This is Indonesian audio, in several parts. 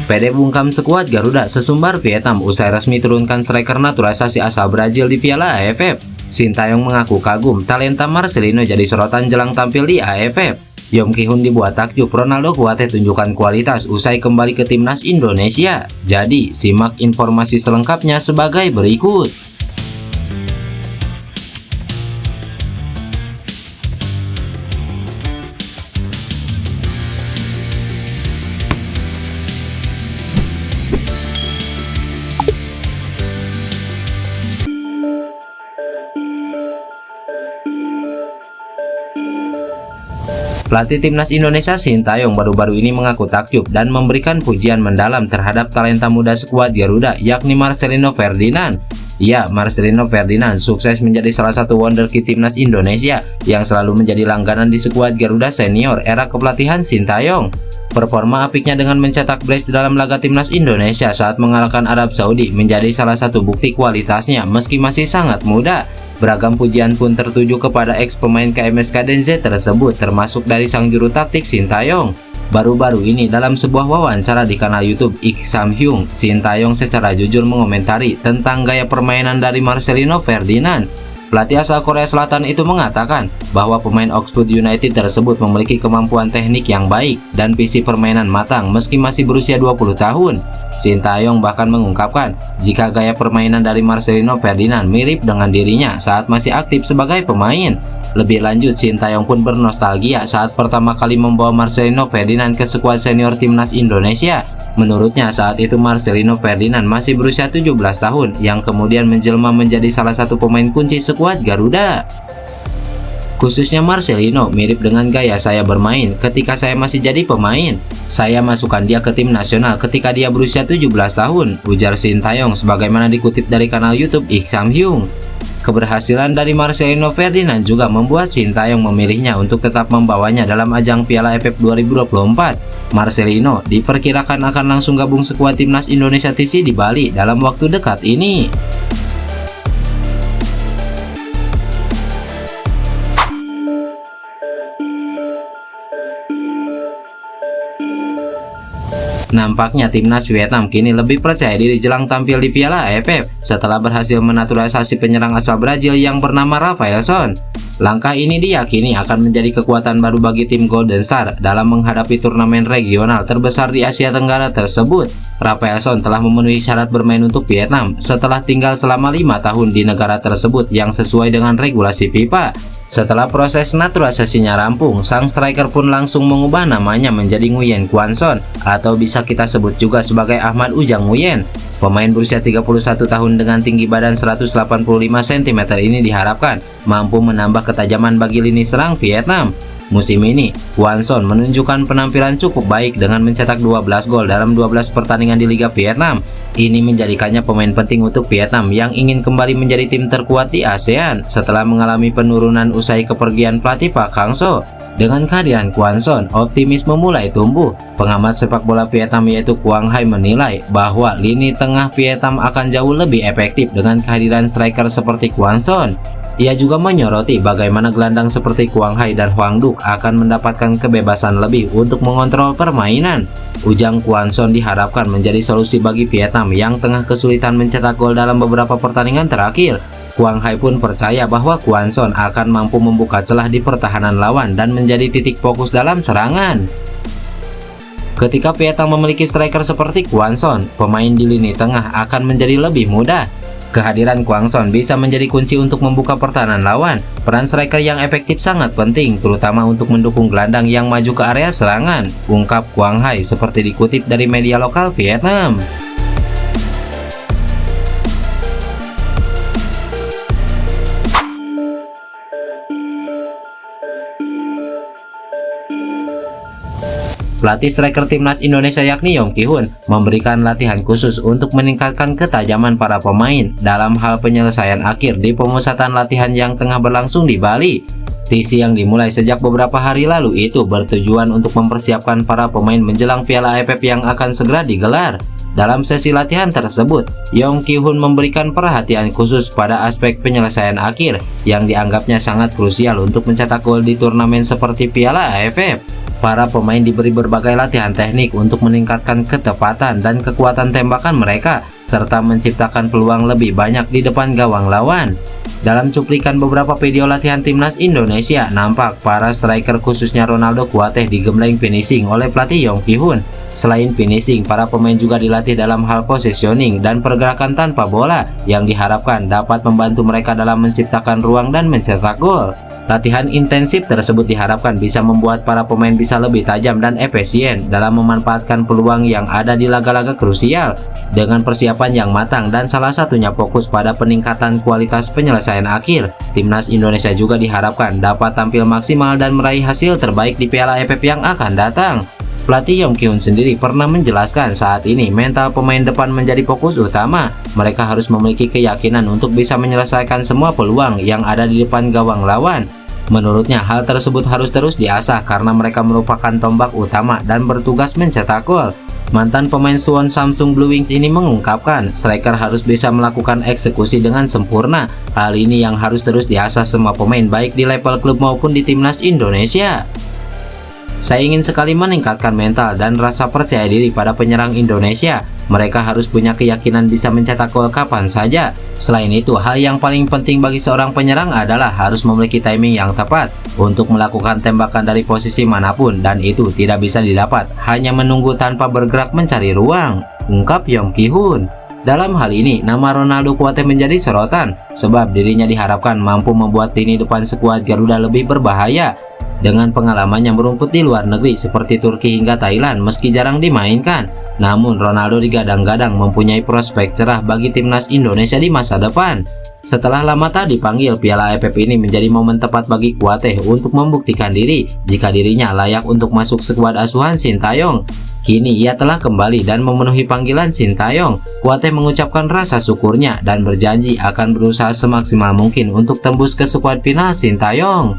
PD bungkam skuad Garuda sesumbar Vietnam usai resmi turunkan striker naturalisasi asal Brazil di Piala AFF. Sintayong mengaku kagum talenta Marcelino jadi sorotan jelang tampil di AFF. Yong Ki-hun dibuat takjub Ronaldo Kuate tunjukkan kualitas usai kembali ke timnas Indonesia. Jadi, simak informasi selengkapnya sebagai berikut. Pelatih timnas Indonesia Sintayong baru-baru ini mengaku takjub dan memberikan pujian mendalam terhadap talenta muda skuad Garuda yakni Marcelino Ferdinand. Ya, Marcelino Ferdinand sukses menjadi salah satu wonderkid timnas Indonesia yang selalu menjadi langganan di skuad Garuda senior era kepelatihan Sintayong. Performa apiknya dengan mencetak brace dalam laga timnas Indonesia saat mengalahkan Arab Saudi menjadi salah satu bukti kualitasnya meski masih sangat muda. Beragam pujian pun tertuju kepada ex pemain KMS KDNZ tersebut termasuk dari sang juru taktik Sintayong. Baru-baru ini dalam sebuah wawancara di kanal YouTube Ik Sam Hyung, Sintayong secara jujur mengomentari tentang gaya permainan dari Marcelino Ferdinand. Pelatih asal Korea Selatan itu mengatakan bahwa pemain Oxford United tersebut memiliki kemampuan teknik yang baik dan visi permainan matang meski masih berusia 20 tahun. Sintayong bahkan mengungkapkan jika gaya permainan dari Marcelino Ferdinand mirip dengan dirinya saat masih aktif sebagai pemain. Lebih lanjut, Sintayong pun bernostalgia saat pertama kali membawa Marcelino Ferdinand ke skuad senior timnas Indonesia. Menurutnya saat itu Marcelino Ferdinand masih berusia 17 tahun yang kemudian menjelma menjadi salah satu pemain kunci skuad Garuda. Khususnya Marcelino mirip dengan gaya saya bermain ketika saya masih jadi pemain. Saya masukkan dia ke tim nasional ketika dia berusia 17 tahun, ujar Sintayong sebagaimana dikutip dari kanal YouTube Ik Sam Hyung. Keberhasilan dari Marcelino Ferdinand juga membuat Sintayong memilihnya untuk tetap membawanya dalam ajang Piala AFF 2024. Marcelino diperkirakan akan langsung gabung skuad timnas Indonesia TC di Bali dalam waktu dekat ini. Nampaknya timnas Vietnam kini lebih percaya diri jelang tampil di Piala AFF setelah berhasil menaturalisasi penyerang asal Brazil yang bernama Rafaelson. Langkah ini diyakini akan menjadi kekuatan baru bagi tim Golden Star dalam menghadapi turnamen regional terbesar di Asia Tenggara tersebut. Rafaelson telah memenuhi syarat bermain untuk Vietnam setelah tinggal selama 5 tahun di negara tersebut yang sesuai dengan regulasi FIFA. Setelah proses naturalisasinya rampung, sang striker pun langsung mengubah namanya menjadi Nguyen Quan Son atau bisa kita sebut juga sebagai Ahmad Ujang Nguyen. Pemain berusia 31 tahun dengan tinggi badan 185 cm ini diharapkan mampu menambah ketajaman bagi lini serang Vietnam. Musim ini, Quan Son menunjukkan penampilan cukup baik dengan mencetak 12 gol dalam 12 pertandingan di Liga Vietnam. Ini menjadikannya pemain penting untuk Vietnam yang ingin kembali menjadi tim terkuat di ASEAN setelah mengalami penurunan usai kepergian pelatih Park Hang-seo. Dengan kehadiran Quan Son, optimisme mulai tumbuh. Pengamat sepak bola Vietnam yaitu Quang Hai menilai bahwa lini tengah Vietnam akan jauh lebih efektif dengan kehadiran striker seperti Quan Son. Ia juga menyoroti bagaimana gelandang seperti Quang Hai dan Hoang Duc akan mendapatkan kebebasan lebih untuk mengontrol permainan. Ujang Quan Son diharapkan menjadi solusi bagi Vietnam yang tengah kesulitan mencetak gol dalam beberapa pertandingan terakhir. Quang Hai pun percaya bahwa Quan Son akan mampu membuka celah di pertahanan lawan dan menjadi titik fokus dalam serangan. Ketika Vietnam memiliki striker seperti Quan Son, pemain di lini tengah akan menjadi lebih mudah. Kehadiran Quan Son bisa menjadi kunci untuk membuka pertahanan lawan. Peran striker yang efektif sangat penting, terutama untuk mendukung gelandang yang maju ke area serangan, ungkap Quang Hai seperti dikutip dari media lokal Vietnam. Pelatih striker timnas Indonesia yakni Yong Ki-hun memberikan latihan khusus untuk meningkatkan ketajaman para pemain dalam hal penyelesaian akhir di pemusatan latihan yang tengah berlangsung di Bali. TC yang dimulai sejak beberapa hari lalu itu bertujuan untuk mempersiapkan para pemain menjelang Piala AFF yang akan segera digelar. Dalam sesi latihan tersebut, Yong Ki-hun memberikan perhatian khusus pada aspek penyelesaian akhir yang dianggapnya sangat krusial untuk mencetak gol di turnamen seperti Piala AFF. Para pemain diberi berbagai latihan teknik untuk meningkatkan ketepatan dan kekuatan tembakan mereka, serta menciptakan peluang lebih banyak di depan gawang lawan. Dalam cuplikan beberapa video latihan timnas Indonesia, nampak para striker khususnya Ronaldo Kuateh digembleng finishing oleh pelatih Yong Ki-hun. Selain finishing, para pemain juga dilatih dalam hal positioning dan pergerakan tanpa bola yang diharapkan dapat membantu mereka dalam menciptakan ruang dan mencetak gol. Latihan intensif tersebut diharapkan bisa membuat para pemain bisa lebih tajam dan efisien dalam memanfaatkan peluang yang ada di laga-laga krusial dengan persiapan yang matang dan salah satunya fokus pada peningkatan kualitas penyelesaian akhir. Timnas Indonesia juga diharapkan dapat tampil maksimal dan meraih hasil terbaik di Piala AFF yang akan datang. Pelatih Yong Ki-hun sendiri pernah menjelaskan saat ini mental pemain depan menjadi fokus utama. Mereka harus memiliki keyakinan untuk bisa menyelesaikan semua peluang yang ada di depan gawang lawan. Menurutnya, hal tersebut harus terus diasah karena mereka merupakan tombak utama dan bertugas mencetak gol. Mantan pemain Suwon Samsung Blue Wings ini mengungkapkan, striker harus bisa melakukan eksekusi dengan sempurna. Hal ini yang harus terus diasah semua pemain baik di level klub maupun di timnas Indonesia. Saya ingin sekali meningkatkan mental dan rasa percaya diri pada penyerang Indonesia. Mereka harus punya keyakinan bisa mencetak gol kapan saja. Selain itu, hal yang paling penting bagi seorang penyerang adalah harus memiliki timing yang tepat untuk melakukan tembakan dari posisi manapun, dan itu tidak bisa didapat hanya menunggu tanpa bergerak mencari ruang, ungkap Yong Ki-hun. Dalam hal ini, nama Ronaldo Kuateh menjadi sorotan sebab dirinya diharapkan mampu membuat lini depan skuad Garuda lebih berbahaya. Dengan pengalamannya merumput di luar negeri seperti Turki hingga Thailand meski jarang dimainkan, namun Ronaldo digadang-gadang mempunyai prospek cerah bagi timnas Indonesia di masa depan. Setelah lama tak dipanggil, Piala AFF ini menjadi momen tepat bagi Kuateh untuk membuktikan diri jika dirinya layak untuk masuk skuad asuhan Sintayong. Kini ia telah kembali dan memenuhi panggilan Sintayong. Kuateh mengucapkan rasa syukurnya dan berjanji akan berusaha semaksimal mungkin untuk tembus ke skuad final Sintayong.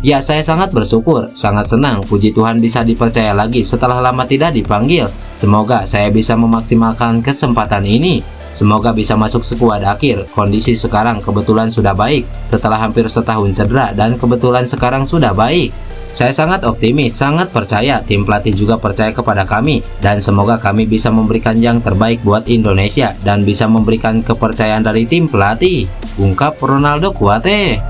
Ya, saya sangat bersyukur, sangat senang, puji Tuhan bisa dipercaya lagi setelah lama tidak dipanggil. Semoga saya bisa memaksimalkan kesempatan ini. Semoga bisa masuk skuad akhir. Kondisi sekarang kebetulan sudah baik setelah hampir setahun cedera dan kebetulan sekarang sudah baik. Saya sangat optimis, sangat percaya, tim pelatih juga percaya kepada kami, dan semoga kami bisa memberikan yang terbaik buat Indonesia dan bisa memberikan kepercayaan dari tim pelatih, ungkap Ronaldo Kuateh.